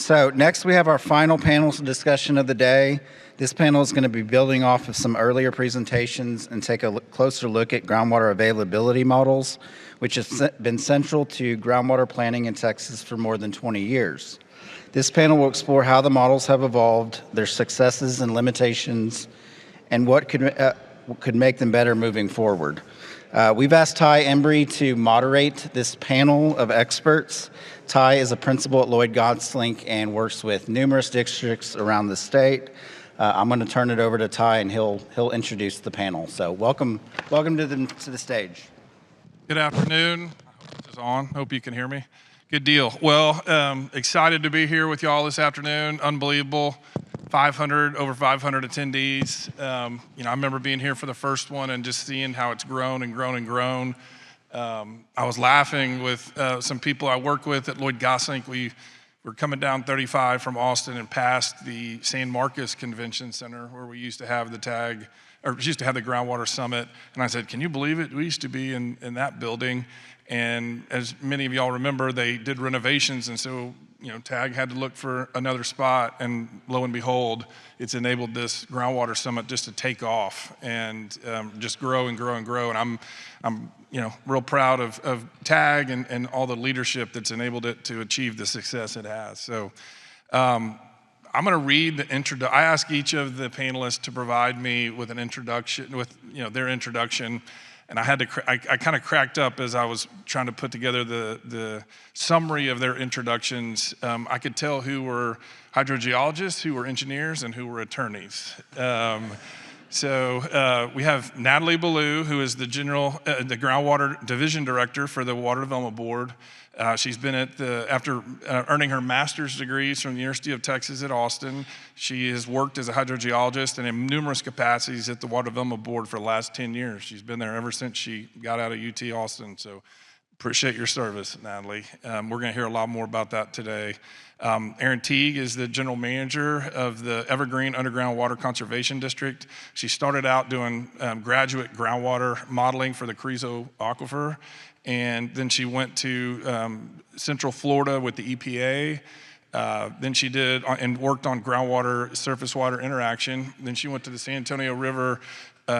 So next we have our final panel discussion of the day. This panel is going to be building off of some earlier presentations and take a closer look at groundwater availability models, which has been central to groundwater planning in Texas for more than 20 years. This panel will explore how the models have evolved, their successes and limitations, and what could make them better moving forward. We've asked Ty Embry to moderate this panel of experts. Ty is a principal at Lloyd Gosling and works with numerous districts around the state. I'm going to turn it over to Ty, and he'll introduce the panel. So welcome to the stage. Good afternoon. I hope this is on. Hope you can hear me. Good deal. Well, excited to be here with y'all this afternoon. Unbelievable. Over 500 attendees. I remember being here for the first one and just seeing how it's grown and grown and grown. I was laughing with some people I work with at Lloyd Gosling. We were coming down 35 from Austin and past the San Marcos Convention Center where we used to have the Groundwater Summit. And I said, can you believe it? We used to be in that building. And as many of y'all remember, they did renovations. And so, TAG had to look for another spot, and lo and behold, it's enabled this Groundwater Summit just to take off and just grow and grow and grow. And I'm real proud of TAG and all the leadership that's enabled it to achieve the success it has. So I'm going to read the introduction. I ask each of the panelists to provide me with an introduction, with their introduction. And I kind of cracked up as I was trying to put together the summary of their introductions. I could tell who were hydrogeologists, who were engineers, and who were attorneys. So we have Natalie Ballou, who is the Groundwater Division Director for the Water Development Board. She's been after earning her master's degrees from the University of Texas at Austin, she has worked as a hydrogeologist and in numerous capacities at the Water Development Board for the last 10 years. She's been there ever since she got out of UT Austin, so appreciate your service, Natalie. We're going to hear a lot more about that today. Erin Teague is the general manager of the Evergreen Underground Water Conservation District. She started out doing graduate groundwater modeling for the Carrizo Aquifer, and then she went to Central Florida with the EPA. Then she did and worked on groundwater surface water interaction. Then she went to the San Antonio River.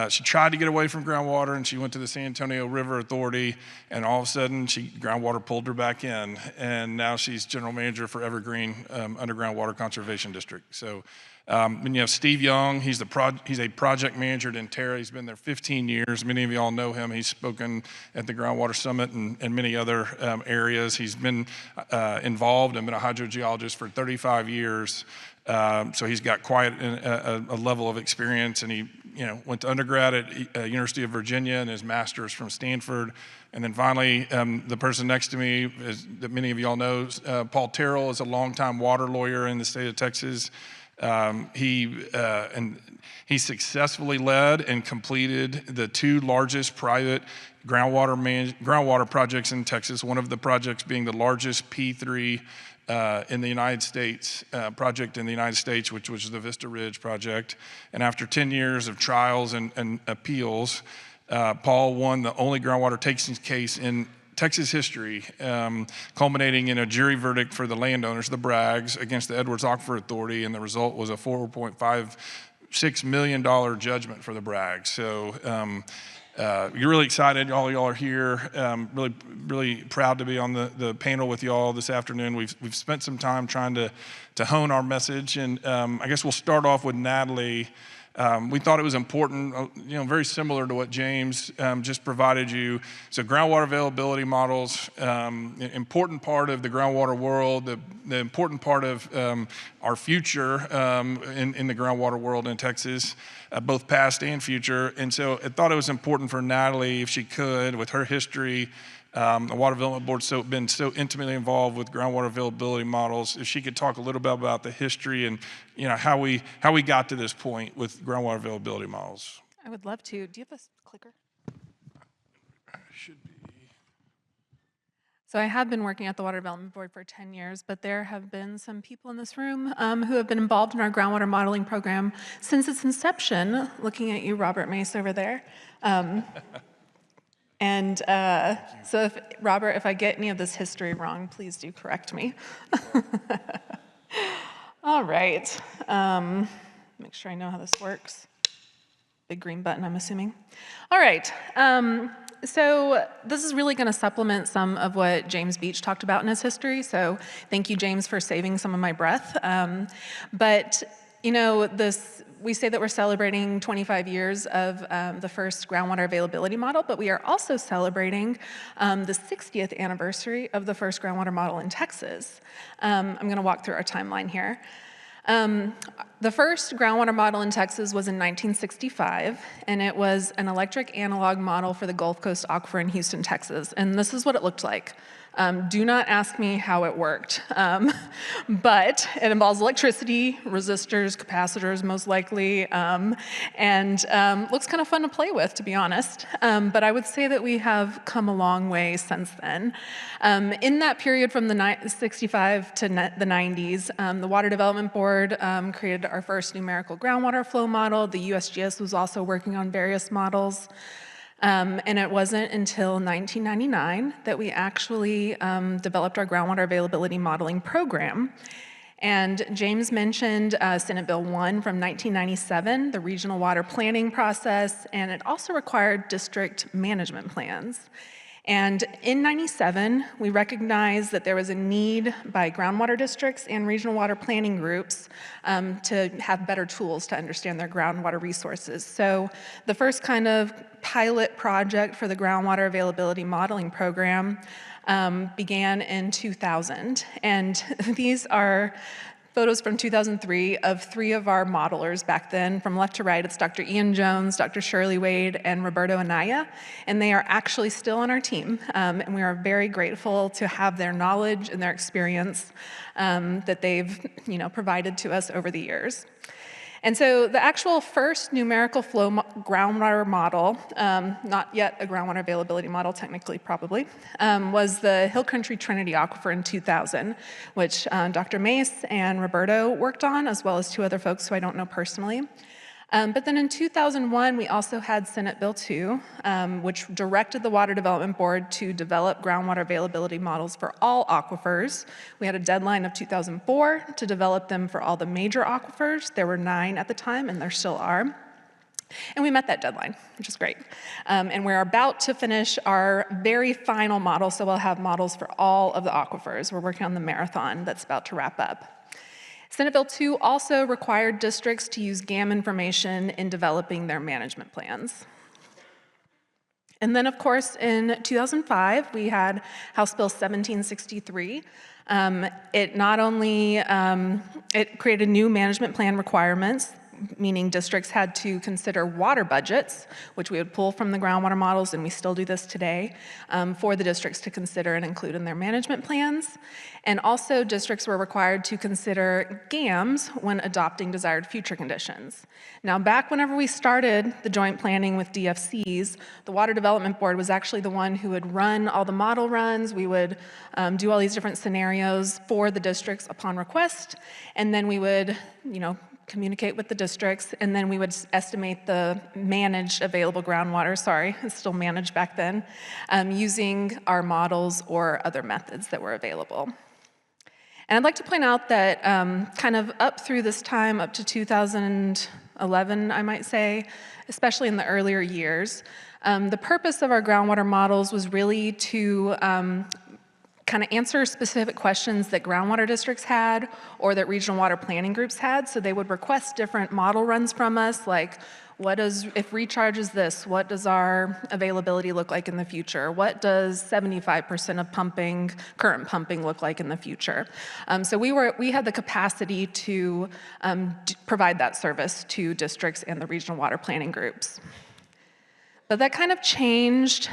She tried to get away from groundwater, and she went to the San Antonio River Authority, and all of a sudden, groundwater pulled her back in, and now she's general manager for Evergreen Underground Water Conservation District. So, then you have Steve Young. He's a project manager at Interra. He's been there 15 years. Many of y'all know him. He's spoken at the Groundwater Summit and many other areas. He's been involved and been a hydrogeologist for 35 years. So he's got quite a level of experience, and he went to undergrad at University of Virginia and his master's from Stanford. And then finally, the person next to me, that many of y'all know, Paul Terrell, is a longtime water lawyer in the state of Texas. He successfully led and completed the two largest private groundwater projects in Texas, one of the projects being the largest P3 in the United States, project in the United States, which was the Vista Ridge project. And after 10 years of trials and appeals, Paul won the only groundwater takings case in Texas history, culminating in a jury verdict for the landowners, the Braggs, against the Edwards Aquifer Authority, and the result was a $4.56 million judgment for the Braggs. So you're really excited. All y'all are here. Really proud to be on the panel with y'all this afternoon. We've spent some time trying to hone our message, and I guess we'll start off with Natalie. We thought it was important, very similar to what James just provided you. So groundwater availability models, important part of the groundwater world, the important part of our future in the groundwater world in Texas, both past and future. And so I thought it was important for Natalie, if she could, with her history, the Water Development Board's been so intimately involved with groundwater availability models. If she could talk a little bit about the history and how we got to this point with groundwater availability models. I would love to. Do you have a clicker? Should be. So I have been working at the Water Development Board for 10 years, but there have been some people in this room who have been involved in our groundwater modeling program since its inception. Looking at you, Robert Mace over there. So Robert, if I get any of this history wrong, please do correct me. All right. Make sure I know how this works. Big green button, I'm assuming. All right. So this is really going to supplement some of what James Beach talked about in his history. So thank you, James, for saving some of my breath. But you know, we say that we're celebrating 25 years of the first groundwater availability model, but we are also celebrating the 60th anniversary of the first groundwater model in Texas. I'm going to walk through our timeline here. The first groundwater model in Texas was in 1965, and it was an electric analog model for the Gulf Coast Aquifer in Houston, Texas. And this is what it looked like. Do not ask me how it worked, but it involves electricity, resistors, capacitors most likely, and looks kind of fun to play with, to be honest. But I would say that we have come a long way since then. In that period from the 65 to the 90s, the Water Development Board created our first numerical groundwater flow model. The USGS was also working on various models. And it wasn't until 1999 that we actually developed our groundwater availability modeling program. And James mentioned Senate Bill 1 from 1997, the regional water planning process, and it also required district management plans. And in 97, we recognized that there was a need by groundwater districts and regional water planning groups to have better tools to understand their groundwater resources. So the first kind of pilot project for the groundwater availability modeling program began in 2000. And these are photos from 2003 of 3 of our modelers back then. From left to right, it's Dr. Ian Jones, Dr. Shirley Wade, and Roberto Anaya, and they are actually still on our team. And we are very grateful to have their knowledge and their experience that they've provided to us over the years. And so the actual first numerical flow groundwater model, not yet a groundwater availability model technically probably, was the Hill Country Trinity Aquifer in 2000, which Dr. Mace and Roberto worked on, as well as 2 other folks who I don't know personally. But then in 2001, we also had Senate Bill 2, which directed the Water Development Board to develop groundwater availability models for all aquifers. We had a deadline of 2004 to develop them for all the major aquifers. There were 9 at the time, and there still are. And we met that deadline, which is great. And we're about to finish our very final model, so we'll have models for all of the aquifers. We're working on the marathon that's about to wrap up. Senate Bill 2 also required districts to use GAM information in developing their management plans. And then, of course, in 2005, we had House Bill 1763. It not only it created new management plan requirements, meaning districts had to consider water budgets, which we would pull from the groundwater models, and we still do this today, for the districts to consider and include in their management plans. And also districts were required to consider GAMs when adopting desired future conditions. Now, back whenever we started the joint planning with DFCs, the Water Development Board was actually the one who would run all the model runs. We would do all these different scenarios for the districts upon request, and then we would, communicate with the districts, and then we would estimate the managed available groundwater, it's still managed back then, using our models or other methods that were available. And I'd like to point out that kind of up through this time, up to 2011, I might say, especially in the earlier years, the purpose of our groundwater models was really to kind of answer specific questions that groundwater districts had or that regional water planning groups had. So they would request different model runs from us, like if recharge is this, what does our availability look like in the future? What does 75% of current pumping look like in the future? So we had the capacity to provide that service to districts and the regional water planning groups. But that kind of changed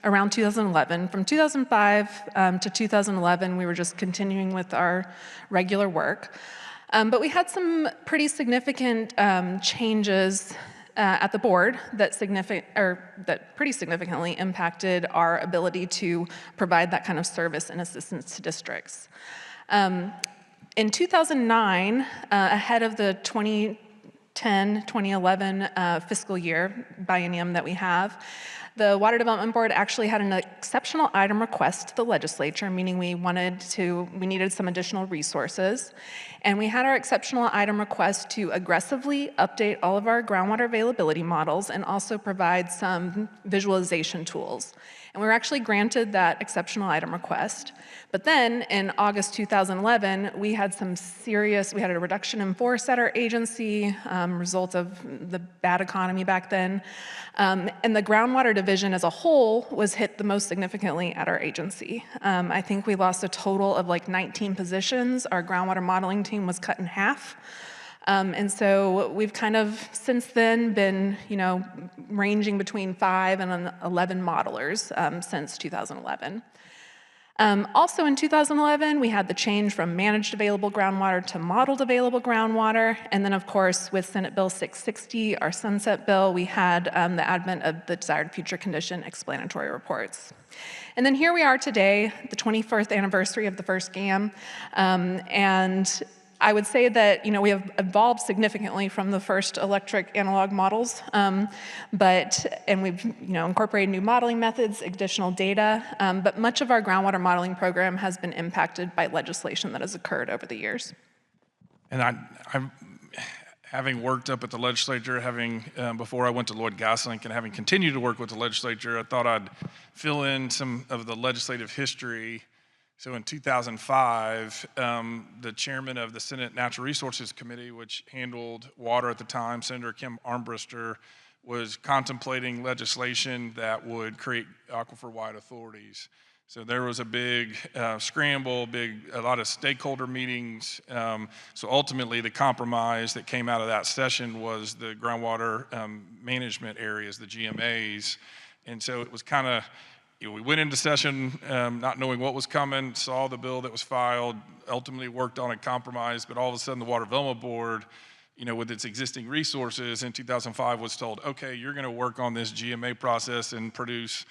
around 2011. From 2005 to 2011, we were just continuing with our regular work. But we had some pretty significant changes at the board that pretty significantly impacted our ability to provide that kind of service and assistance to districts. In 2009, ahead of the 2010-2011 fiscal year biennium that we have, The Water Development Board actually had an exceptional item request to the legislature, meaning we needed some additional resources. And we had our exceptional item request to aggressively update all of our groundwater availability models and also provide some visualization tools. And we were actually granted that exceptional item request. But then in August 2011, we had a reduction in force at our agency, result of the bad economy back then. And the groundwater division as a whole was hit the most significantly at our agency. I think we lost a total of like 19 positions. Our groundwater modeling team was cut in half. And so we've kind of since then been, ranging between 5 and 11 modelers since 2011. Also in 2011, we had the change from managed available groundwater to modeled available groundwater. And then, of course, with Senate Bill 660, our sunset bill, we had the advent of the desired future condition explanatory reports. And then here we are today, the 21st anniversary of the first GAM. And I would say that we have evolved significantly from the first electric analog models, and we've incorporated new modeling methods, additional data, but much of our groundwater modeling program has been impacted by legislation that has occurred over the years. And I'm having worked up at the legislature, before I went to Lloyd Gosselink, and having continued to work with the legislature, I thought I'd fill in some of the legislative history. So in 2005, the chairman of the Senate Natural Resources Committee, which handled water at the time, Senator Kim Armbruster, was contemplating legislation that would create aquifer-wide authorities. So there was a big scramble, a lot of stakeholder meetings. So ultimately, the compromise that came out of that session was the groundwater management areas, the GMAs. And so it was kind of, we went into session not knowing what was coming, saw the bill that was filed, ultimately worked on a compromise, but all of a sudden the Water Development Board, with its existing resources in 2005 was told, okay, you're going to work on this GMA process and produce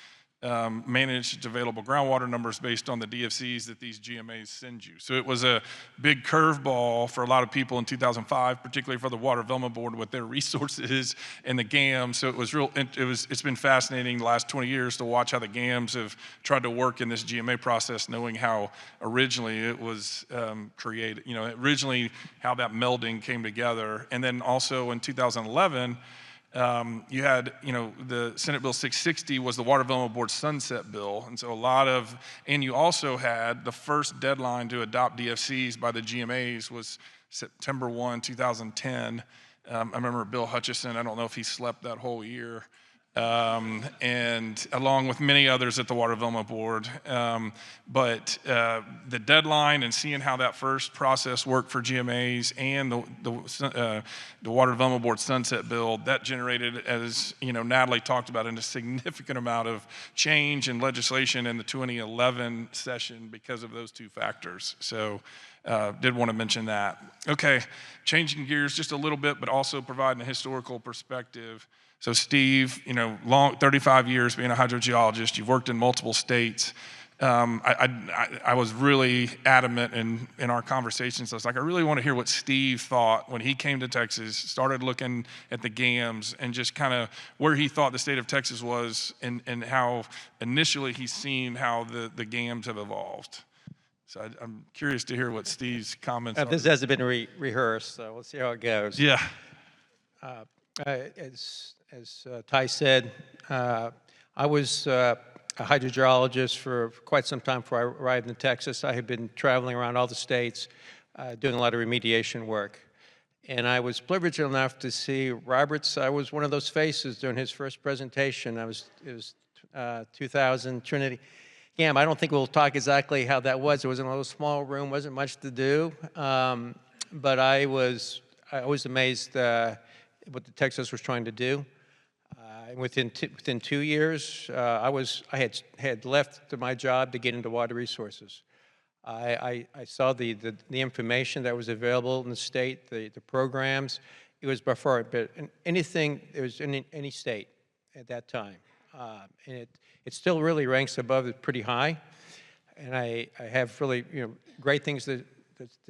managed available groundwater numbers based on the DFCs that these GMAs send you. So it was a big curveball for a lot of people in 2005, particularly for the Water Development Board with their resources and the GAMs. So it's been fascinating the last 20 years to watch how the GAMs have tried to work in this GMA process, knowing how originally it was created, originally how that melding came together. And then also in 2011, you had, the Senate Bill 660 was the Water Development Board sunset bill. And so and you also had the first deadline to adopt DFCs by the GMAs was September 1, 2010. I remember Bill Hutchison, I don't know if he slept that whole year, and along with many others at the Water Development Board. But the deadline and seeing how that first process worked for GMAs and the Water Development Board sunset bill, that generated, as Natalie talked about, a significant amount of change in legislation in the 2011 session because of those two factors. So did want to mention that. Okay, changing gears just a little bit, but also providing a historical perspective. So Steve, 35 years being a hydrogeologist, you've worked in multiple states. I was really adamant in our conversations. I was like, I really want to hear what Steve thought when he came to Texas, started looking at the GAMs and just kind of where he thought the state of Texas was and how initially he's seen how the GAMs have evolved. So I'm curious to hear what Steve's comments are. This hasn't been rehearsed, so we'll see how it goes. Yeah. As Ty said, I was a hydrogeologist for quite some time before I arrived in Texas. I had been traveling around all the states doing a lot of remediation work. And I was privileged enough to see Roberts. I was one of those faces during his first presentation. It was 2000 Trinity GAM. I don't think we'll talk exactly how that was. It was in a little small room, wasn't much to do. But I was amazed what the Texas was trying to do. Within 2 years, I had left my job to get into water resources. I saw the information that was available in the state, the programs. It was by far, but anything, it was in any state at that time. And it still really ranks above it pretty high. And I have really great things to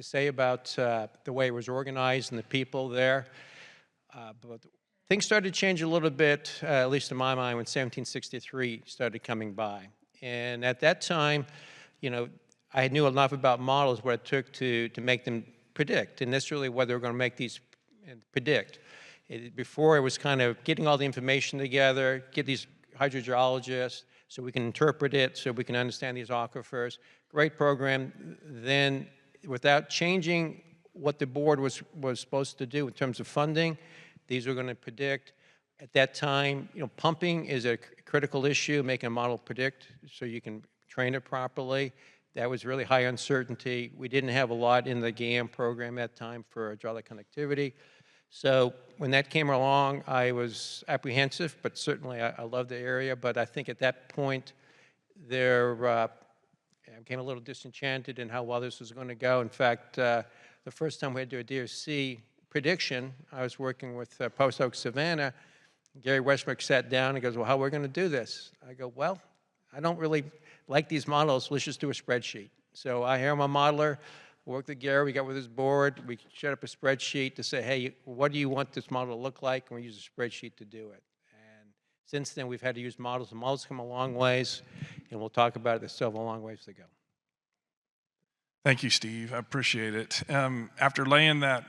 say about the way it was organized and the people there. But things started to change a little bit, at least in my mind, when 1763 started coming by. And at that time, you know, I knew enough about models, what it took to make them predict. And that's really what they were going to make these predict. Before, it was kind of getting all the information together, get these hydrogeologists so we can interpret it, so we can understand these aquifers. Great program. Then, without changing what the board was supposed to do in terms of funding, these were going to predict. At that time, you know, pumping is a critical issue, making a model predict so you can train it properly. That was really high uncertainty. We didn't have a lot in the GAM program at that time for hydraulic connectivity. So when that came along, I was apprehensive, but certainly I love the area. But I think at that point, I became a little disenchanted in how well this was going to go. In fact, the first time we had to do a DOC prediction, I was working with Post Oak Savannah. Gary Westbrook sat down and goes, well, how are we going to do this? I go, well, I don't really like these models. Let's just do a spreadsheet. So I hired my modeler, worked with Gary, we got with his board, we set up a spreadsheet to say, hey, what do you want this model to look like? And we use a spreadsheet to do it. And since then, we've had to use models. The models come a long ways, and we'll talk about it. There's still a long ways to go. Thank you, Steve. I appreciate it. After laying that,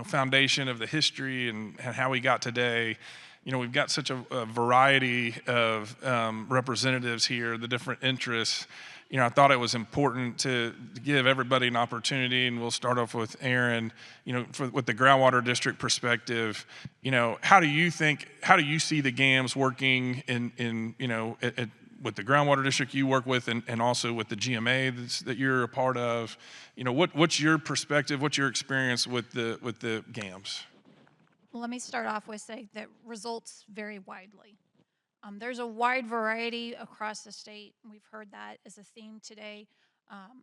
foundation of the history and how we got today, we've got such a variety of representatives here, the different interests. I thought it was important to give everybody an opportunity, and we'll start off with Aaron. With the groundwater district perspective, how do you see the GAMs working with the groundwater district you work with, and also with the GMA that you're a part of? What's your perspective? What's your experience with the GAMs? Well, let me start off with saying that results vary widely. There's a wide variety across the state. We've heard that as a theme today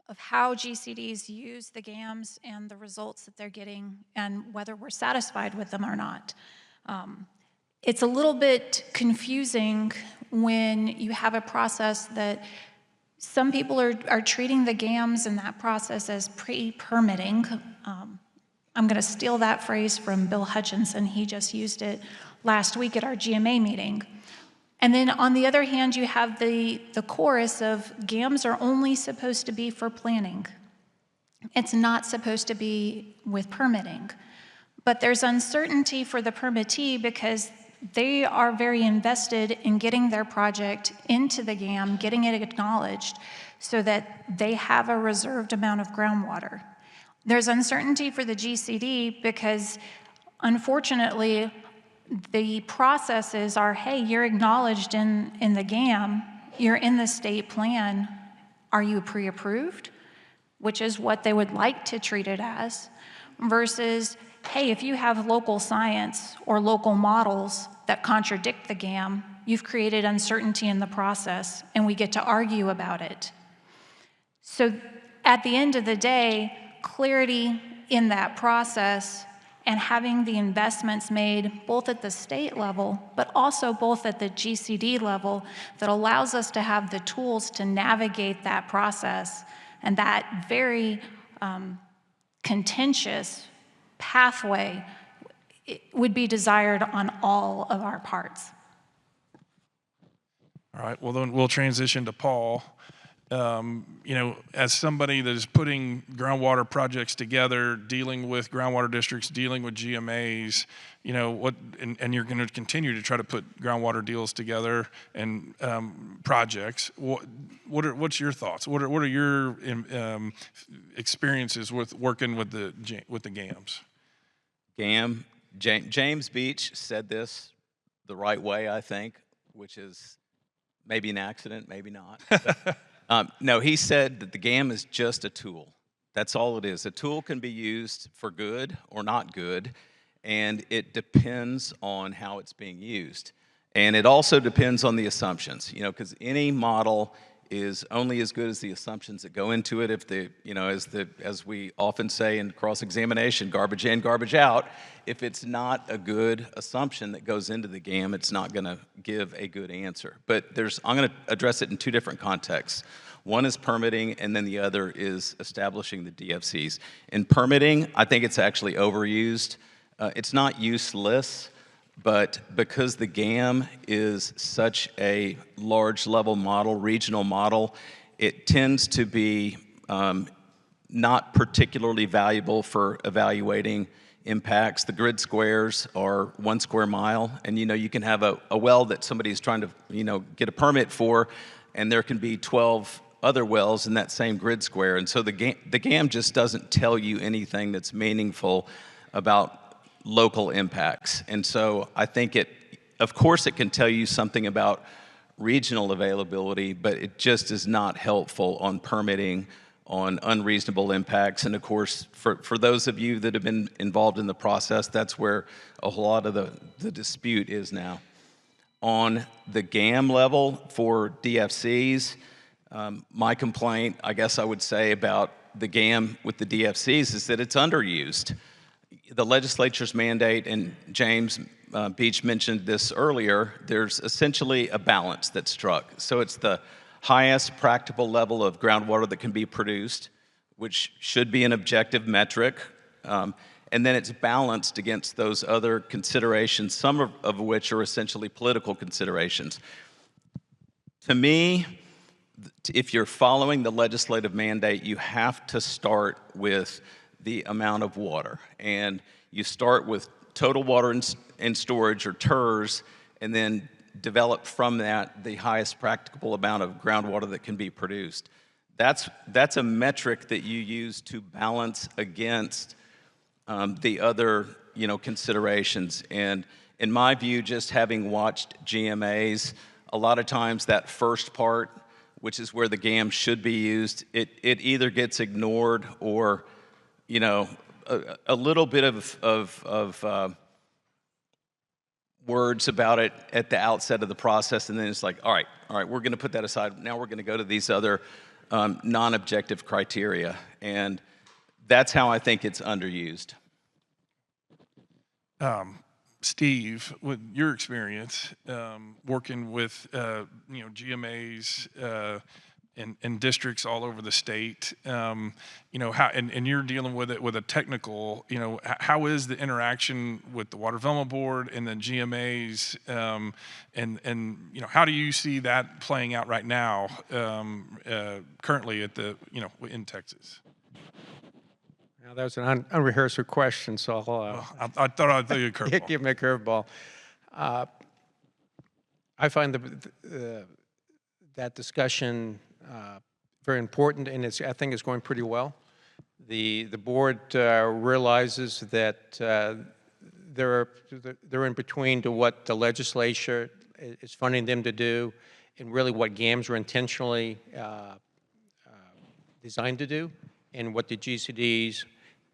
of how GCDs use the GAMs and the results that they're getting and whether we're satisfied with them or not. It's a little bit confusing when you have a process that some people are treating the GAMs and that process as pre-permitting. I'm going to steal that phrase from Bill Hutchinson. He just used it last week at our GMA meeting. And then on the other hand, you have the chorus of GAMs are only supposed to be for planning. It's not supposed to be with permitting. But there's uncertainty for the permittee because they are very invested in getting their project into the GAM, getting it acknowledged so that they have a reserved amount of groundwater. There's uncertainty for the GCD because, unfortunately, the processes are, hey, you're acknowledged in the GAM, you're in the state plan, are you pre-approved? Which is what they would like to treat it as, versus, hey, if you have local science or local models that contradict the GAM, you've created uncertainty in the process, and we get to argue about it. So at the end of the day, clarity in that process and having the investments made both at the state level, but also both at the GCD level that allows us to have the tools to navigate that process and that very contentious pathway would be desired on all of our parts. All right, well then we'll transition to Paul. As somebody that is putting groundwater projects together, dealing with groundwater districts, dealing with GMAs, and you're going to continue to try to put groundwater deals together and projects. What's your thoughts? What are your experiences with working with the GAMs? James Beach said this the right way, I think, which is maybe an accident, maybe not. No, he said that the GAM is just a tool. That's all it is. A tool can be used for good or not good, and it depends on how it's being used. And it also depends on the assumptions, because any model is only as good as the assumptions that go into it. If as we often say in cross-examination, garbage in, garbage out, if it's not a good assumption that goes into the GAM, it's not going to give a good answer. But I'm going to address it in two different contexts. One is permitting, and then the other is establishing the DFCs. In permitting, I think it's actually overused. It's not useless, But because the GAM is such a large level model, regional model, it tends to be not particularly valuable for evaluating impacts. The grid squares are 1 square mile, and you can have a well that somebody's trying to get a permit for, and there can be 12 other wells in that same grid square. And so the GAM just doesn't tell you anything that's meaningful about local impacts. And so I think of course it can tell you something about regional availability, but it just is not helpful on permitting, on unreasonable impacts. And of course, for those of you that have been involved in the process, that's where a whole lot of the dispute is now. On the GAM level for DFCs, my complaint, I guess I would say, about the GAM with the DFCs is that it's underused. The legislature's mandate, and James Beach mentioned this earlier, there's essentially a balance that's struck. So it's the highest practical level of groundwater that can be produced, which should be an objective metric, and then it's balanced against those other considerations, some of which are essentially political considerations. To me, if you're following the legislative mandate, you have to start with the amount of water. And you start with total water in storage, or TERS, and then develop from that the highest practicable amount of groundwater that can be produced. That's a metric that you use to balance against the other considerations. And in my view, just having watched GMAs, a lot of times that first part, which is where the GAM should be used, it either gets ignored or a little bit of words about it at the outset of the process, and then it's like, all right, we're going to put that aside. Now we're going to go to these other non-objective criteria, and that's how I think it's underused. Steve, with your experience working with GMAs in districts all over the state, how, and you're dealing with it with a technical, how is the interaction with the Water Development Board and the GMAs, and how do you see that playing out right now, currently at the, in Texas? Now, that was an unrehearsed question, so I thought I'd throw you a curveball. give me a curveball. I find that discussion very important, and I think it's going pretty well. The board realizes that they're in between to what the legislature is funding them to do, and really what GAMs are intentionally designed to do, and what the GCDs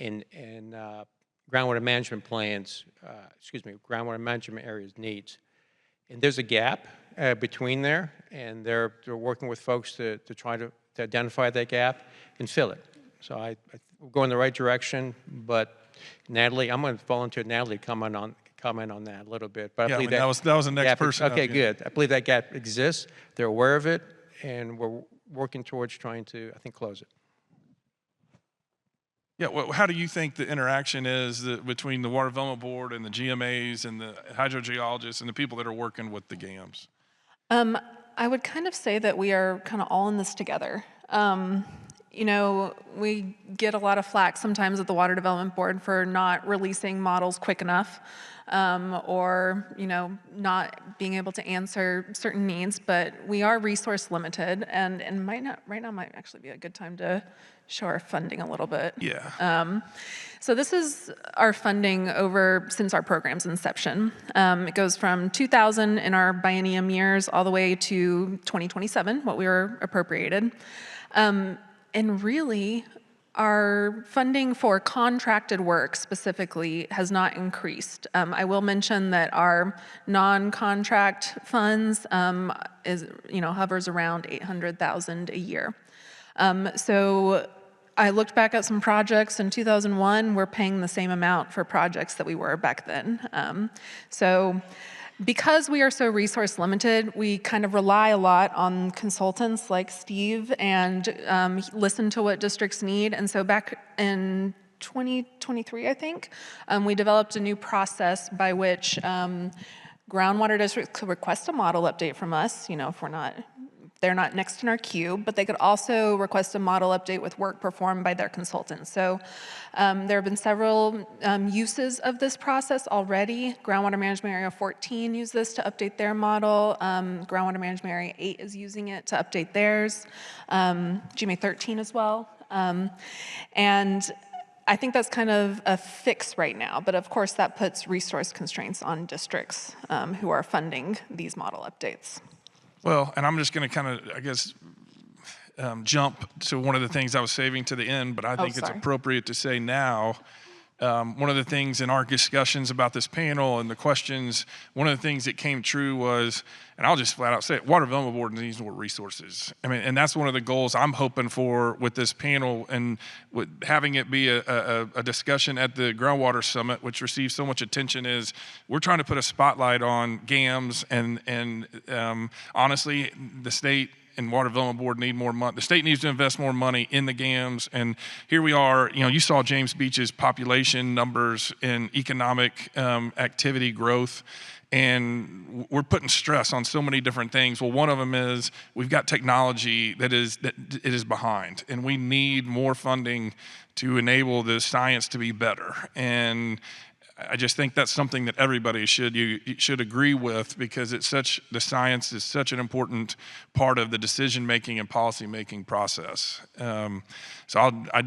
and groundwater management plans, groundwater management areas needs. And there's a gap between there, and they're working with folks to try to identify that gap and fill it. So I go in the right direction, but Natalie, I'm going to volunteer Natalie to comment on that a little bit. But Yeah, I believe that was the next gap, person. Okay, good. I believe that gap exists. They're aware of it, and we're working towards trying to, I think, close it. Yeah, well, how do you think the interaction is between the Water Development Board and the GMAs and the hydrogeologists and the people that are working with the GAMs? I would kind of say that we are kind of all in this together. We get a lot of flack sometimes at the Water Development Board for not releasing models quick enough, or not being able to answer certain needs, but we are resource limited, and right now might actually be a good time to show our funding a little bit. Yeah. So this is our funding since our program's inception. It goes from 2000 in our biennium years all the way to 2027, what we were appropriated. And really, our funding for contracted work specifically has not increased. I will mention that our non-contract funds hovers around $800,000 a year. So I looked back at some projects in 2001. We're paying the same amount for projects that we were back then. So because we are so resource limited, we kind of rely a lot on consultants like Steve and listen to what districts need. And so back in 2023, I think, we developed a new process by which groundwater districts could request a model update from us, if they're not next in our queue, but they could also request a model update with work performed by their consultants. So there have been several uses of this process already. Groundwater Management Area 14 used this to update their model. Groundwater Management Area 8 is using it to update theirs. GMA 13 as well. And I think that's kind of a fix right now, but of course that puts resource constraints on districts who are funding these model updates. Well, and I'm just going to kind of, I guess, jump to one of the things I was saving to the end, but I think it's sorry. appropriate to say now. One of the things in our discussions about this panel and the questions, one of the things that came true was, and I'll just flat out say it, Water Development Board needs more resources. I mean, and that's one of the goals I'm hoping for with this panel, and with having it be a discussion at the Groundwater Summit, which receives so much attention, is we're trying to put a spotlight on GAMS, and honestly, the state and Water Development Board need more money. The state needs to invest more money in the GAMS, and here we are. You saw James Beach's population numbers and economic activity growth, and we're putting stress on so many different things. Well, one of them is we've got technology that it is behind, and we need more funding to enable the science to be better. And I just think that's something that everybody should agree with, because the science is such an important part of the decision-making and policy-making process. So I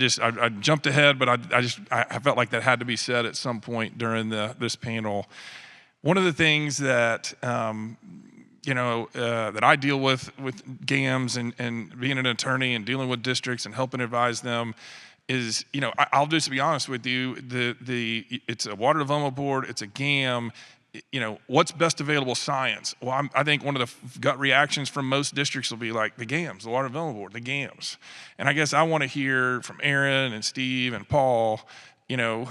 jumped ahead, but I felt like that had to be said at some point during this panel. One of the things that that I deal with GAMS and being an attorney and dealing with districts and helping advise them is, I'll just be honest with you, it's a Water Development Board, it's a GAM, what's best available science? Well, I think one of the gut reactions from most districts will be like, the GAMS, the Water Development Board, the GAMS. And I guess I want to hear from Aaron and Steve and Paul, I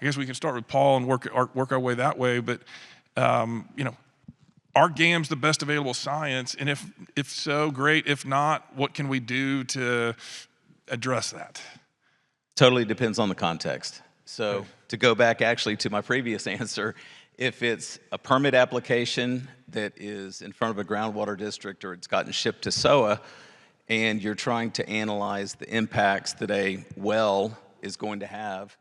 guess we can start with Paul and work our way that way, but, are GAMS the best available science? And if so, great. If not, what can we do to address that? Totally depends on the context. So to go back actually to my previous answer, if it's a permit application that is in front of a groundwater district or it's gotten shipped to SOA, and you're trying to analyze the impacts that a well is going to have,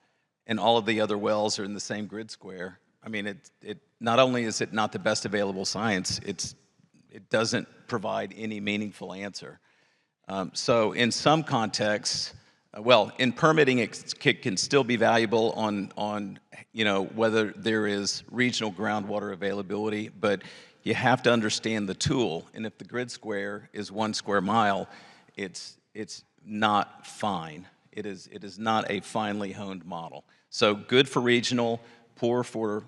and all of the other wells are in the same grid square, I mean, it not only is it not the best available science, it doesn't provide any meaningful answer. So in some contexts, in permitting, it can still be valuable on whether there is regional groundwater availability, but you have to understand the tool. And if the grid square is 1 square mile, it's not fine. It is not a finely honed model. So good for regional, poor for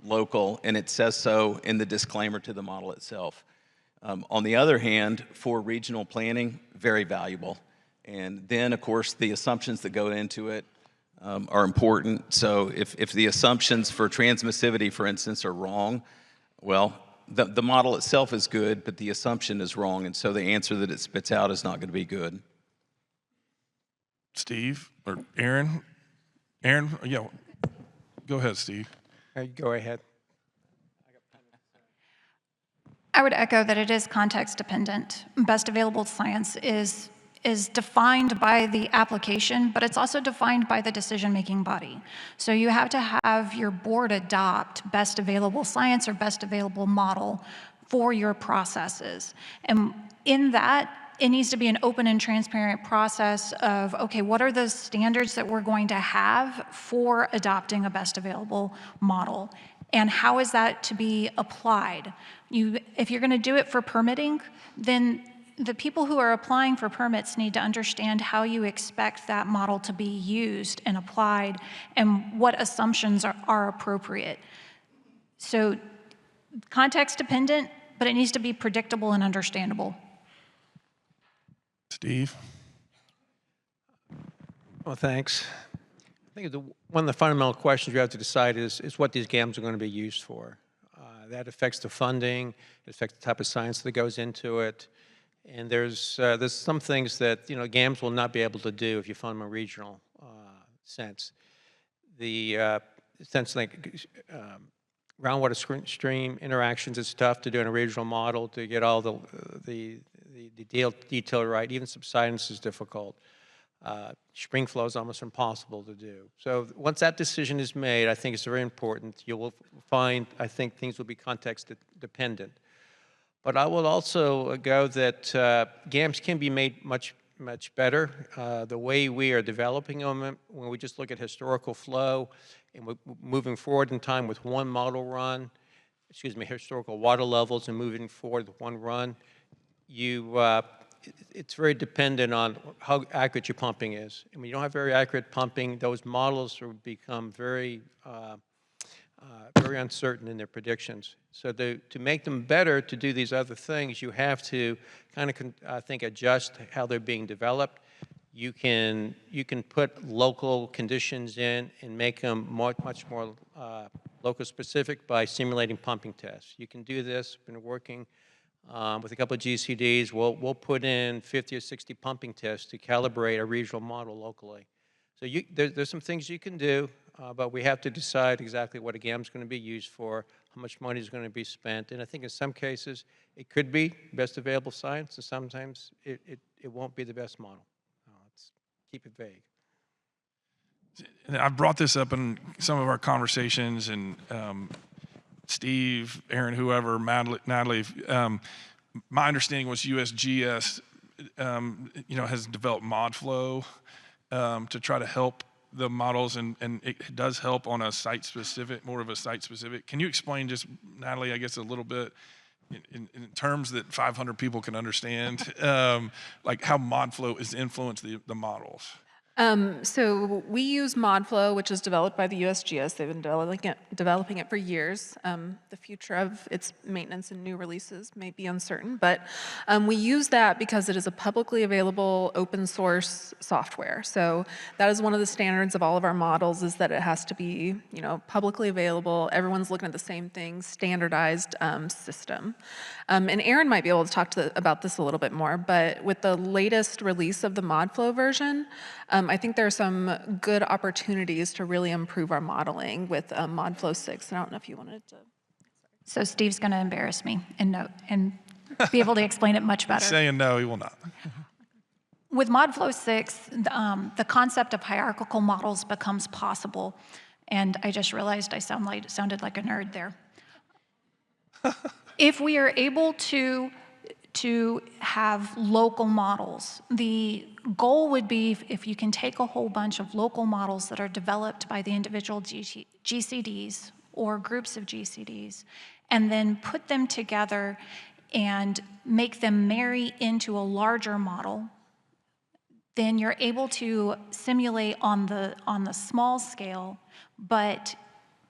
local, and it says so in the disclaimer to the model itself. On the other hand, for regional planning, very valuable. And then, of course, the assumptions that go into it are important. So if the assumptions for transmissivity, for instance, are wrong, well, the model itself is good, but the assumption is wrong, and so the answer that it spits out is not going to be good. Steve or Aaron? Aaron, yeah. Go ahead, Steve. Go ahead. I would echo that it is context dependent. Best available science is defined by the application, but it's also defined by the decision-making body. So you have to have your board adopt best available science or best available model for your processes. And in that, it needs to be an open and transparent process of, okay, what are the standards that we're going to have for adopting a best available model? And how is that to be applied? If you're going to do it for permitting, then the people who are applying for permits need to understand how you expect that model to be used and applied and what assumptions are appropriate. So context dependent, but it needs to be predictable and understandable. Steve? Well, thanks. I think one of the fundamental questions you have to decide is what these GAMs are going to be used for. That affects the funding, it affects the type of science that goes into it, And there's some things that, GAMS will not be able to do if you fund them in a regional sense. The sense like groundwater stream interactions is tough to do in a regional model to get all the detail right. Even subsidence is difficult. Spring flow is almost impossible to do. So once that decision is made, I think it's very important. You will find, I think, things will be context dependent. But I will also go that GAMS can be made much better. The way we are developing them, when we just look at historical flow and we're moving forward in time with one model run, historical water levels and moving forward with one run, it's very dependent on how accurate your pumping is. And when you don't have very accurate pumping, those models will become very uncertain in their predictions. So to make them better to do these other things, you have to kind of, I think, adjust how they're being developed. You can put local conditions in and make them much more local specific by simulating pumping tests. You can do this. Been working with a couple of GCDs. We'll put in 50 or 60 pumping tests to calibrate a regional model locally. So there's some things you can do, but we have to decide exactly what a GAM is going to be used for, how much money is going to be spent. And I think in some cases, it could be best available science, and sometimes it won't be the best model. Let's keep it vague. And I've brought this up in some of our conversations, and Steve, Aaron, whoever, Natalie, my understanding was USGS, has developed ModFlow to try to help the models, and it does help on a site-specific, more of a site-specific. Can you explain just, Natalie, I guess a little bit in terms that 500 people can understand, like how ModFlow has influenced the models? So we use ModFlow, which is developed by the USGS. They've been developing it for years. The future of its maintenance and new releases may be uncertain, but we use that because it is a publicly available open source software. So that is one of the standards of all of our models, is that it has to be, publicly available. Everyone's looking at the same thing, standardized system. And Aaron might be able to talk about this a little bit more, but with the latest release of the ModFlow version, I think there are some good opportunities to really improve our modeling with ModFlow 6. I don't know if you wanted to. So Steve's going to embarrass me and be able to explain it much better. He's saying no, he will not. With ModFlow 6, the concept of hierarchical models becomes possible. And I just realized I sounded like a nerd there. If we are able to have local models, the goal would be if you can take a whole bunch of local models that are developed by the individual GCDs or groups of GCDs, and then put them together and make them marry into a larger model, then you're able to simulate on the small scale, but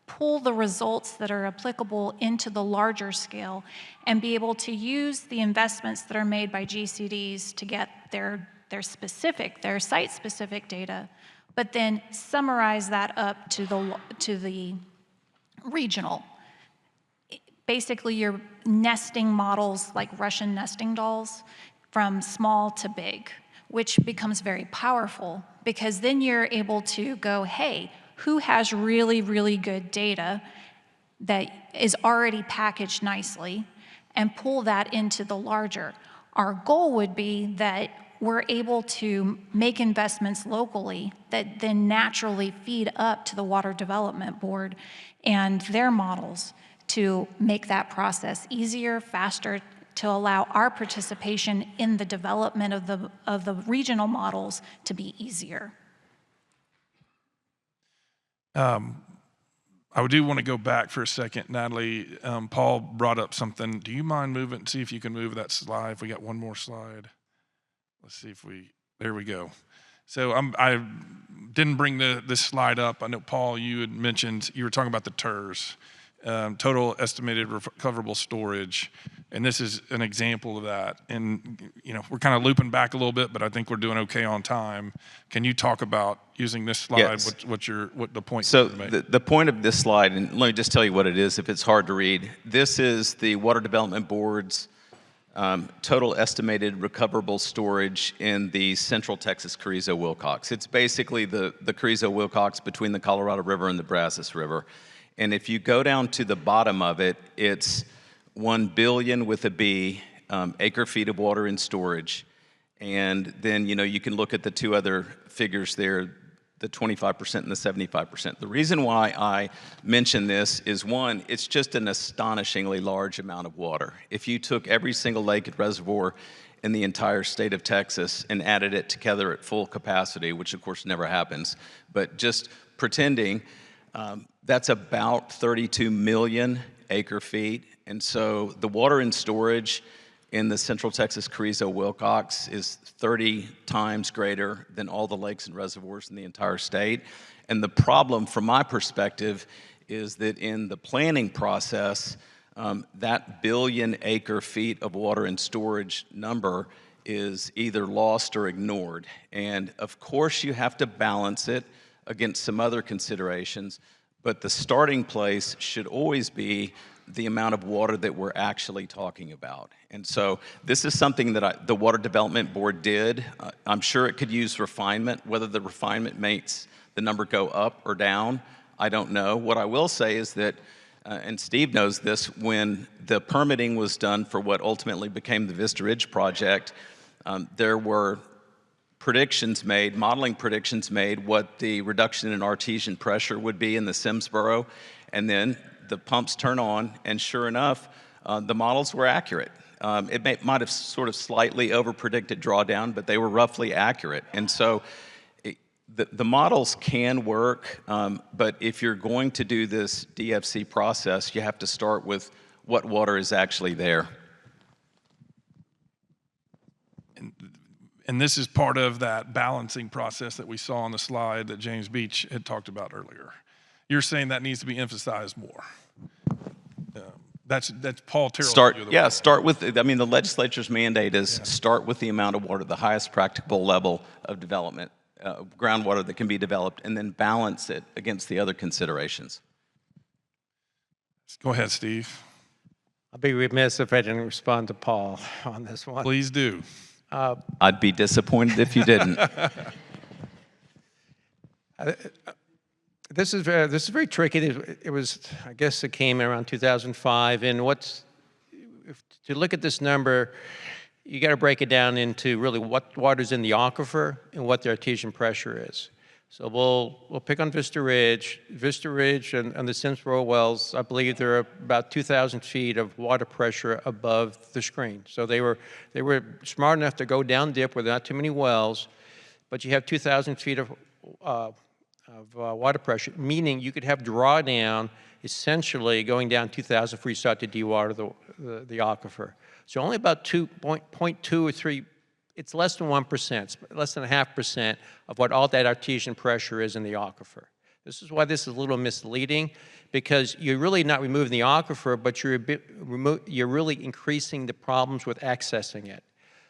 pull the results that are applicable into the larger scale and be able to use the investments that are made by GCDs to get their site-specific data, but then summarize that up to the regional. Basically, you're nesting models like Russian nesting dolls from small to big, which becomes very powerful because then you're able to go, hey, who has really, really good data that is already packaged nicely, and pull that into the larger. Our goal would be that we're able to make investments locally that then naturally feed up to the Water Development Board and their models to make that process easier, faster, to allow our participation in the development of the regional models to be easier. I do want to go back for a second, Natalie. Paul brought up something. Do you mind moving? See if you can move that slide. If we got one more slide. Let's see if there we go. So I didn't bring this slide up. I know, Paul, you had mentioned, you were talking about the TERS, total estimated recoverable storage. And this is an example of that. And, we're kind of looping back a little bit, but I think we're doing okay on time. Can you talk about using this slide? Yes. What the point So you're making? the point of this slide, and let me just tell you what it is if it's hard to read. This is the Water Development Board's total estimated recoverable storage in the Central Texas Carrizo-Wilcox. It's basically the Carrizo-Wilcox between the Colorado River and the Brazos River. And if you go down to the bottom of it, it's 1 billion with a B acre feet of water in storage. And then, you can look at the two other figures there, the 25% and the 75%. The reason why I mention this is, one, it's just an astonishingly large amount of water. If you took every single lake and reservoir in the entire state of Texas and added it together at full capacity, which of course never happens, but just pretending, that's about 32 million acre feet. And so the water in storage in the Central Texas Carrizo-Wilcox is 30 times greater than all the lakes and reservoirs in the entire state. And the problem, from my perspective, is that in the planning process, that billion acre feet of water in storage number is either lost or ignored. And of course, you have to balance it against some other considerations, but the starting place should always be the amount of water that we're actually talking about. And so this is something that the Water Development Board did. I'm sure it could use refinement. Whether the refinement makes the number go up or down, I don't know. What I will say is that, and Steve knows this, when the permitting was done for what ultimately became the Vista Ridge project, there were predictions made, modeling predictions made, what the reduction in artesian pressure would be in the Simsboro, and then the pumps turn on, and sure enough, the models were accurate. It might have sort of slightly over-predicted drawdown, but they were roughly accurate. And so the models can work, but if you're going to do this DFC process, you have to start with what water is actually there. And this is part of that balancing process that we saw on the slide that James Beach had talked about earlier. You're saying that needs to be emphasized more. That's Paul Terrell. Start with, the legislature's mandate is start with the amount of water, the highest practicable level of development, groundwater that can be developed, and then balance it against the other considerations. Go ahead, Steve. I'll be remiss if I didn't respond to Paul on this one. Please do. I'd be disappointed if you didn't. This is very tricky. It was, I guess it came around 2005, and to look at this number, you got to break it down into really what water's in the aquifer and what the artesian pressure is. So we'll pick on Vista Ridge. Vista Ridge and the Simsboro wells, I believe there are about 2,000 feet of water pressure above the screen. So they were smart enough to go down dip with not too many wells, but you have 2,000 feet of water pressure, meaning you could have drawdown essentially going down 2,000 before you start to dewater the aquifer. So only about 2.2 or 3, it's less than 1%, it's less than 0.5% of what all that artesian pressure is in the aquifer. This is why this is a little misleading, because you're really not removing the aquifer, but you're really increasing the problems with accessing it.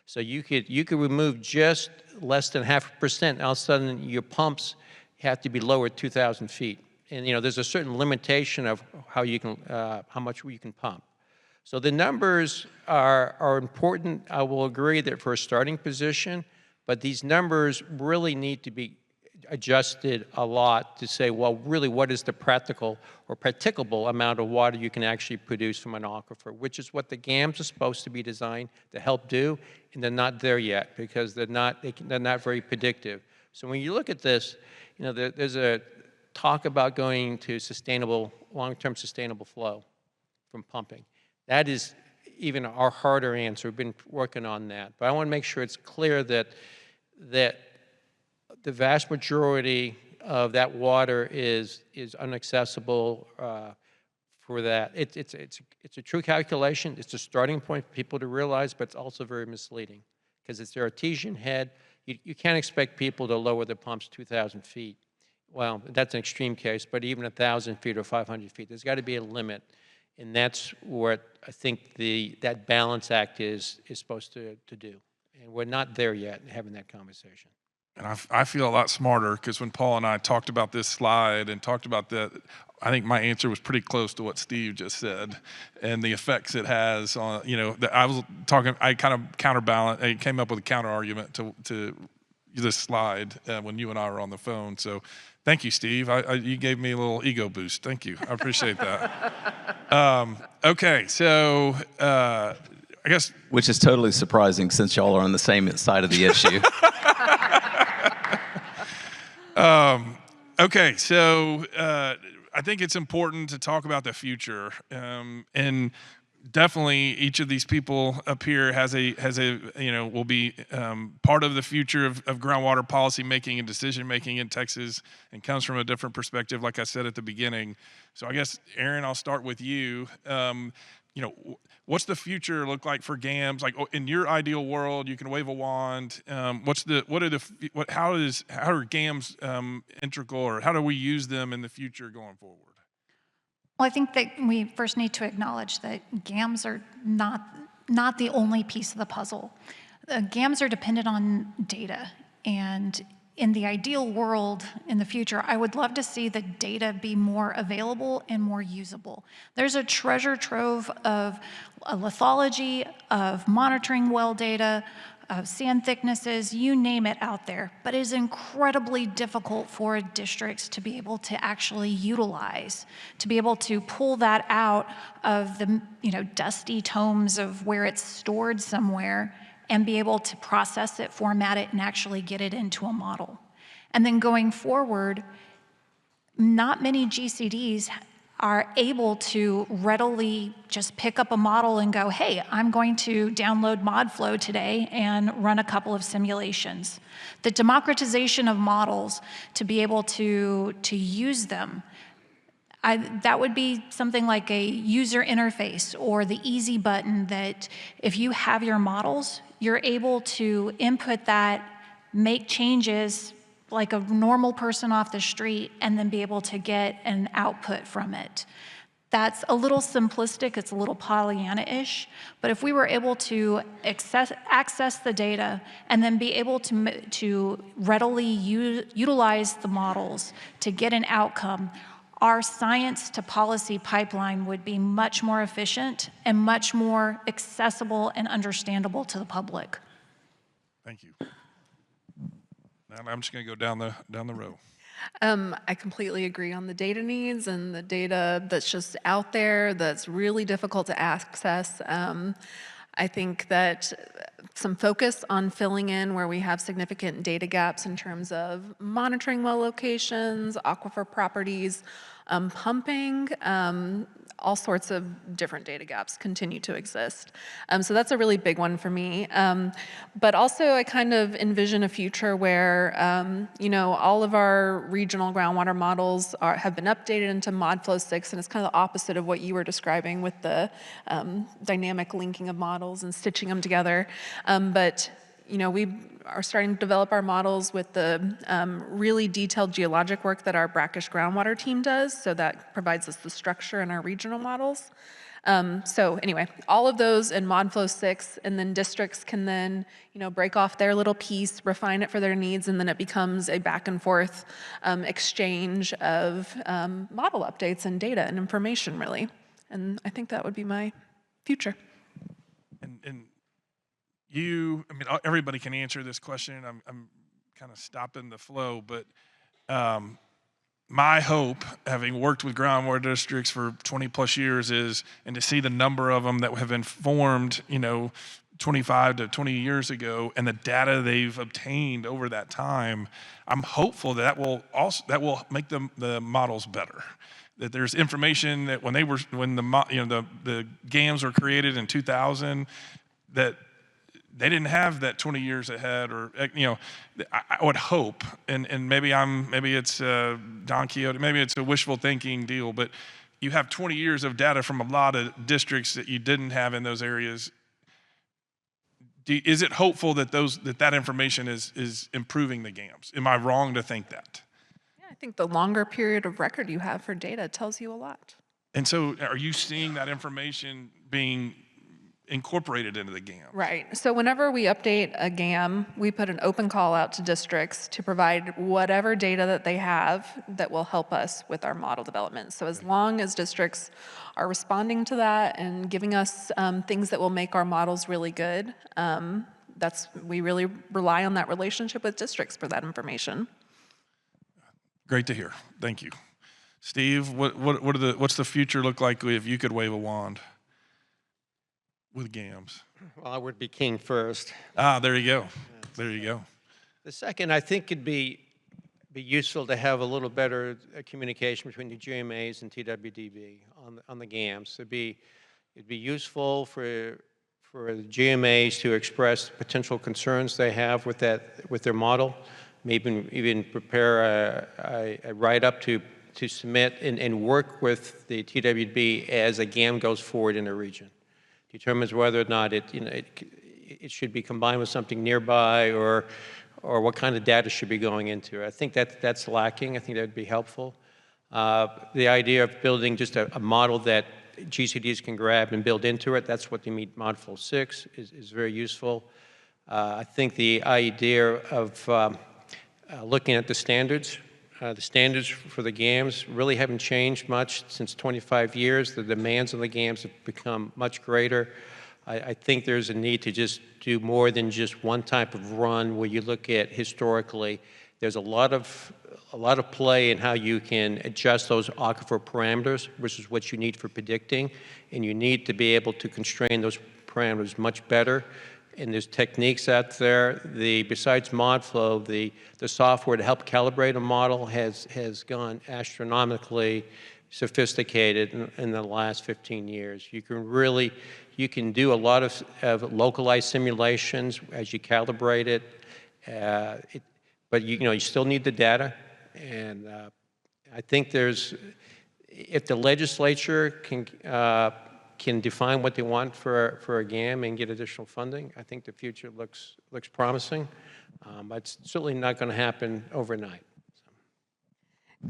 So you could remove just less than 0.5%, and all of a sudden your pumps have to be lowered 2,000 feet. And there's a certain limitation of how much you can pump. So the numbers are important. I will agree that for a starting position, but these numbers really need to be adjusted a lot to say, well, really, what is the practical or practicable amount of water you can actually produce from an aquifer, which is what the GAMs are supposed to be designed to help do, and they're not there yet because they're not very predictive. So when you look at this, there's a talk about going to long-term sustainable flow from pumping. That is even our harder answer. We've been working on that. But I want to make sure it's clear that the vast majority of that water is inaccessible for that. It's a true calculation. It's a starting point for people to realize, but it's also very misleading because it's their artesian head. You can't expect people to lower their pumps 2,000 feet. Well, that's an extreme case, but even 1,000 feet or 500 feet, there's got to be a limit. And that's what I think that balance act is supposed to do. And we're not there yet in having that conversation. And I feel a lot smarter because when Paul and I talked about this slide and talked about I think my answer was pretty close to what Steve just said, and the effects it has on, I kind of counterbalance, I came up with a counter argument to this slide when you and I were on the phone. So thank you, Steve. You gave me a little ego boost. Thank you. I appreciate that. Okay, so I guess. Which is totally surprising since y'all are on the same side of the issue. Okay, so I think it's important to talk about the future, and definitely each of these people up here will be part of the future of groundwater policy making and decision making in Texas, and comes from a different perspective, like I said at the beginning. So I guess, Aaron, I'll start with you. What's the future look like for GAMS? Like, in your ideal world, you can wave a wand. How are GAMS integral, or how do we use them in the future going forward? Well, I think that we first need to acknowledge that GAMS are not the only piece of the puzzle. GAMS are dependent on data, and in the ideal world in the future, I would love to see the data be more available and more usable. There's a treasure trove of lithology, of monitoring well data, of sand thicknesses, you name it out there, but it is incredibly difficult for districts to be able to actually utilize, to be able to pull that out of the dusty tomes of where it's stored somewhere and be able to process it, format it, and actually get it into a model. And then going forward, not many GCDs are able to readily just pick up a model and go, hey, I'm going to download ModFlow today and run a couple of simulations. The democratization of models to be able to use them, that would be something like a user interface or the easy button that if you have your models, you're able to input that, make changes like a normal person off the street, and then be able to get an output from it. That's a little simplistic, it's a little Pollyanna-ish, but if we were able to access the data and then be able to readily utilize the models to get an outcome, our science to policy pipeline would be much more efficient and much more accessible and understandable to the public. Thank you. Now I'm just going to go down the row. I completely agree on the data needs and the data that's just out there that's really difficult to access. I think that some focus on filling in where we have significant data gaps in terms of monitoring well locations, aquifer properties, pumping, all sorts of different data gaps continue to exist. So that's a really big one for me. But also I kind of envision a future where, all of our regional groundwater models have been updated into ModFlow 6, and it's kind of the opposite of what you were describing with the dynamic linking of models and stitching them together. But we are starting to develop our models with the really detailed geologic work that our brackish groundwater team does, so that provides us the structure in our regional models. So anyway, all of those in ModFlow 6, and then districts can then break off their little piece, refine it for their needs, and then it becomes a back and forth exchange of model updates and data and information, really. And I think that would be my future. And everybody can answer this question. I'm kind of stopping the flow, but my hope, having worked with groundwater districts for 20 plus years, and to see the number of them that have been formed, 25 to 20 years ago, and the data they've obtained over that time, I'm hopeful that will make the models better. That there's information that when the GAMS were created in 2000, that they didn't have that 20 years ahead, or I would hope, and maybe it's Don Quixote, maybe it's a wishful thinking deal, but you have 20 years of data from a lot of districts that you didn't have in those areas. Is it hopeful that that information is improving the GAMS? Am I wrong to think that? Yeah, I think the longer period of record you have for data tells you a lot. And so, are you seeing that information being incorporated into the GAM. Right. So whenever we update a GAM, we put an open call out to districts to provide whatever data that they have that will help us with our model development. So as long as districts are responding to that and giving us things that will make our models really good, we really rely on that relationship with districts for that information. Great to hear. Thank you. Steve, what's the future look like if you could wave a wand with GAMs? Well, I would be king first. There you go. There you go. The second, I think it'd be useful to have a little better communication between the GMAs and TWDB on the GAMs. It'd be useful for the GMAs to express potential concerns they have with their model, maybe even prepare a write-up to submit and work with the TWDB as a GAM goes forward in the region. Determines whether or not it should be combined with something nearby or what kind of data should be going into it. I think that's lacking. I think that would be helpful. The idea of building just a model that GCDs can grab and build into it, that's what you meet Module 6 is very useful. I think the idea of looking at the standards for the GAMs really haven't changed much since 25 years. The demands on the GAMs have become much greater. I think there's a need to just do more than just one type of run where you look at historically. There's a lot of play in how you can adjust those aquifer parameters, which is what you need for predicting, and you need to be able to constrain those parameters much better. And there's techniques out there. Besides ModFlow, the software to help calibrate a model has gone astronomically sophisticated in the last 15 years. You can do a lot of localized simulations as you calibrate it, but you still need the data. And I think if the legislature can define what they want for a GAM and get additional funding, I think the future looks promising, but it's certainly not going to happen overnight.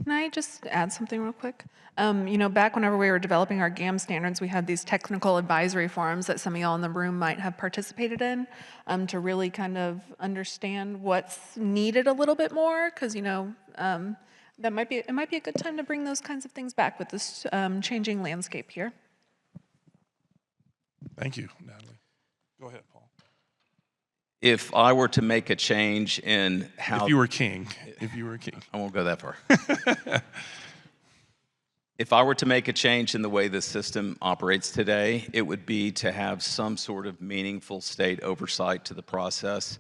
Can I just add something real quick? Back whenever we were developing our GAM standards, we had these technical advisory forums that some of y'all in the room might have participated in to really kind of understand what's needed a little bit more, because it might be a good time to bring those kinds of things back with this changing landscape here. Thank you, Natalie. Go ahead, Paul. If I were to make a change in how... If you were king. I won't go that far. If I were to make a change in the way the system operates today, it would be to have some sort of meaningful state oversight to the process.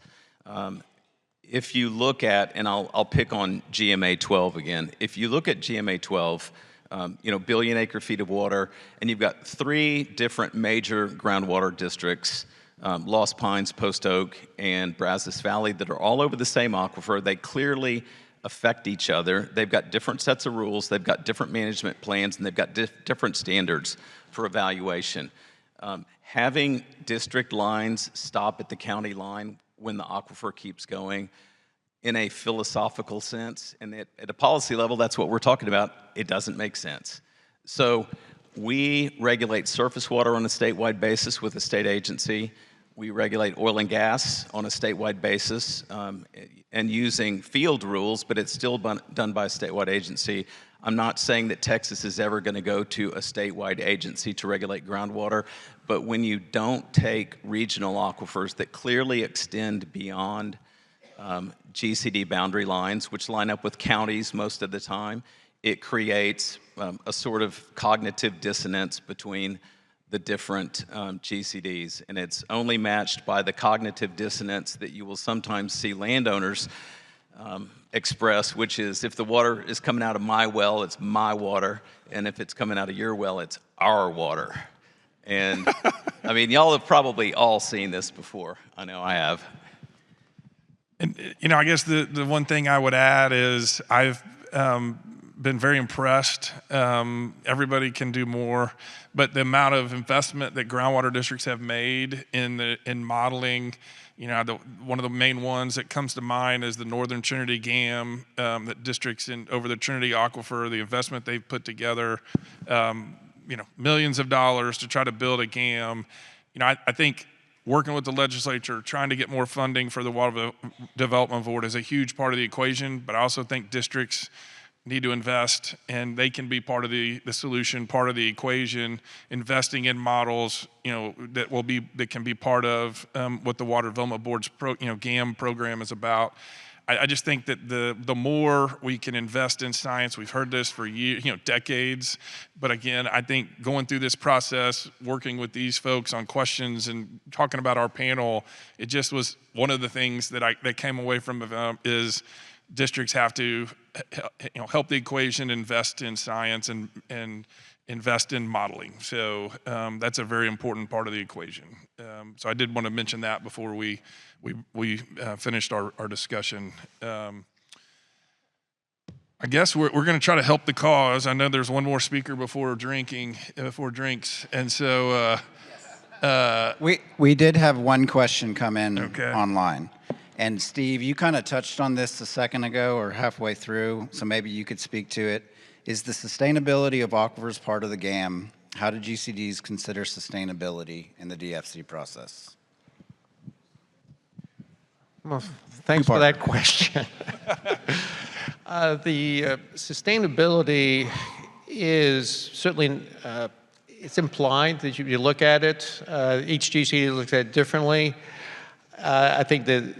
If you look at, and I'll pick on GMA 12 again. If you look at GMA 12, billion acre feet of water, and you've got 3 different major groundwater districts, Lost Pines, Post Oak, and Brazos Valley, that are all over the same aquifer. They clearly affect each other. They've got different sets of rules, they've got different management plans, and they've got different standards for evaluation. Having district lines stop at the county line when the aquifer keeps going, in a philosophical sense, and at a policy level, that's what we're talking about, it doesn't make sense. So we regulate surface water on a statewide basis with a state agency. We regulate oil and gas on a statewide basis and using field rules, but it's still done by a statewide agency. I'm not saying that Texas is ever going to go to a statewide agency to regulate groundwater, but when you don't take regional aquifers that clearly extend beyond GCD boundary lines, which line up with counties most of the time, it creates a sort of cognitive dissonance between the different GCDs, and it's only matched by the cognitive dissonance that you will sometimes see landowners express, which is if the water is coming out of my well, it's my water, and if it's coming out of your well, it's our water. And I mean, y'all have probably all seen this before. I know I have. And I guess the one thing I would add is I've been very impressed. Everybody can do more, but the amount of investment that groundwater districts have made in modeling, one of the main ones that comes to mind is the Northern Trinity GAM, that districts over the Trinity Aquifer, the investment they've put together, millions of dollars to try to build a GAM. I think working with the legislature, trying to get more funding for the Water Development Board is a huge part of the equation, but I also think districts need to invest, and they can be part of the solution, part of the equation, investing in models, that can be part of what the Water Development Board's GAM program is about. I just think that the more we can invest in science, we've heard this for years, decades, but again, I think going through this process, working with these folks on questions and talking about our panel, it just was one of the things that came away from is districts have to help the equation, invest in science, and invest in modeling. So that's a very important part of the equation. So I did want to mention that before we finished our discussion. I guess we're going to try to help the cause. I know there's one more speaker before drinks, and so We did have one question come in Okay. online. And Steve, you kind of touched on this a second ago or halfway through, so maybe you could speak to it. Is the sustainability of aquifers part of the GAM? How do GCDs consider sustainability in the DFC process? Well, thanks for that question. The sustainability is certainly, it's implied that you look at it. Each GCD looks at it differently. I think the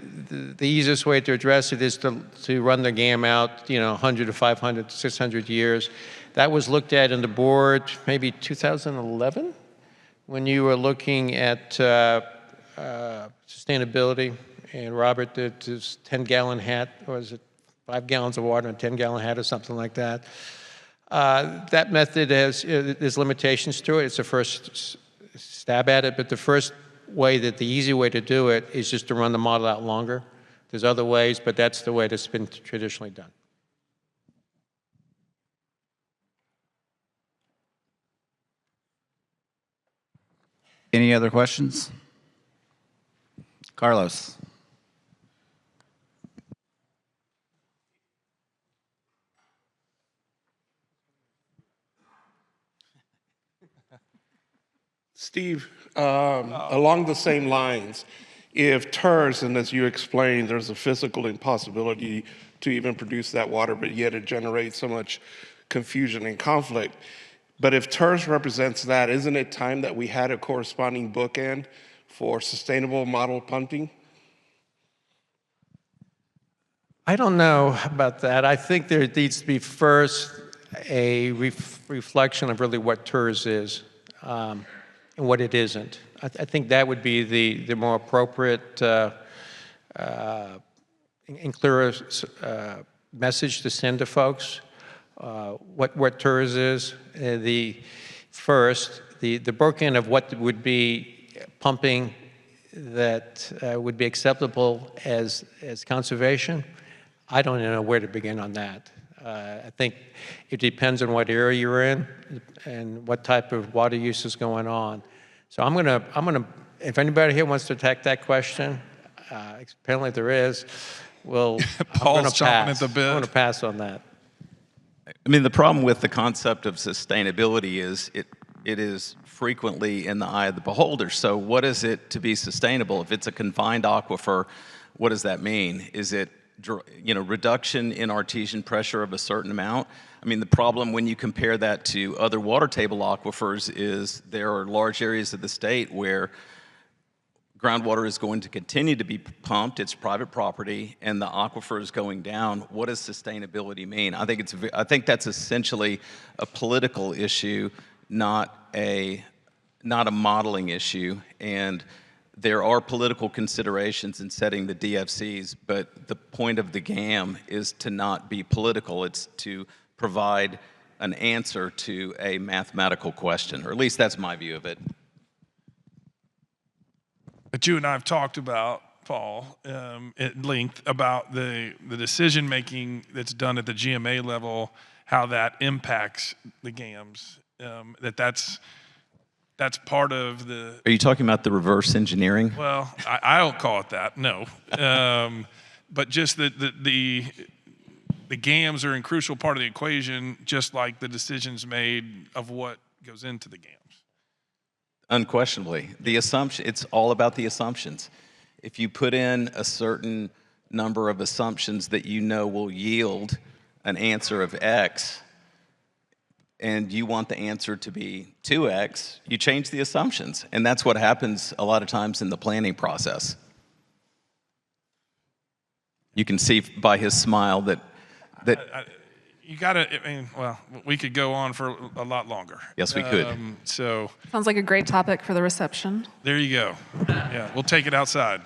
easiest way to address it is to run the GAM out, 100 to 500 to 600 years. That was looked at in the board maybe 2011 when you were looking at sustainability, and Robert did his 10-gallon hat, or was it 5 gallons of water and a 10-gallon hat or something like that. That method there's limitations to it. It's the first stab at it, but the easy way to do it is just to run the model out longer. There's other ways, but that's the way that's been traditionally done. Any other questions? Carlos. Steve, along the same lines, if TERS, and as you explained, there's a physical impossibility to even produce that water, but yet it generates so much confusion and conflict. But if TERS represents that, isn't it time that we had a corresponding bookend for sustainable model pumping? I don't know about that. I think there needs to be first a reflection of really what TERS is. And what it isn't. I think that would be the more appropriate and clearer message to send to folks. What TERS is, the bookend of what would be pumping that would be acceptable as conservation. I don't know where to begin on that. I think it depends on what area you're in and what type of water use is going on. So I'm gonna, if anybody here wants to attack that question, apparently there is, well, Paul's chomping at the bit. I'm gonna pass on that. I mean, the problem with the concept of sustainability is it is frequently in the eye of the beholder. So what is it to be sustainable? If it's a confined aquifer, what does that mean? Is it reduction in artesian pressure of a certain amount? I mean, the problem when you compare that to other water table aquifers is there are large areas of the state where groundwater is going to continue to be pumped, it's private property, and the aquifer is going down. What does sustainability mean? I think that's essentially a political issue, not a modeling issue. And there are political considerations in setting the DFCs, but the point of the GAM is to not be political. It's to provide an answer to a mathematical question, or at least that's my view of it. But you and I have talked about, Paul, at length about the decision-making that's done at the GMA level, how that impacts the GAMs, that's part of the... Are you talking about the reverse engineering? Well, I don't call it that, no. But just the GAMs are a crucial part of the equation, just like the decisions made of what goes into the GAMs. Unquestionably. The assumption, it's all about the assumptions. If you put in a certain number of assumptions that you know will yield an answer of X, and you want the answer to be 2X, you change the assumptions. And that's what happens a lot of times in the planning process. You can see by his smile that You got to, I mean, well, we could go on for a lot longer. Yes, we could. So Sounds like a great topic for the reception. there you go. Yeah, we'll take it outside.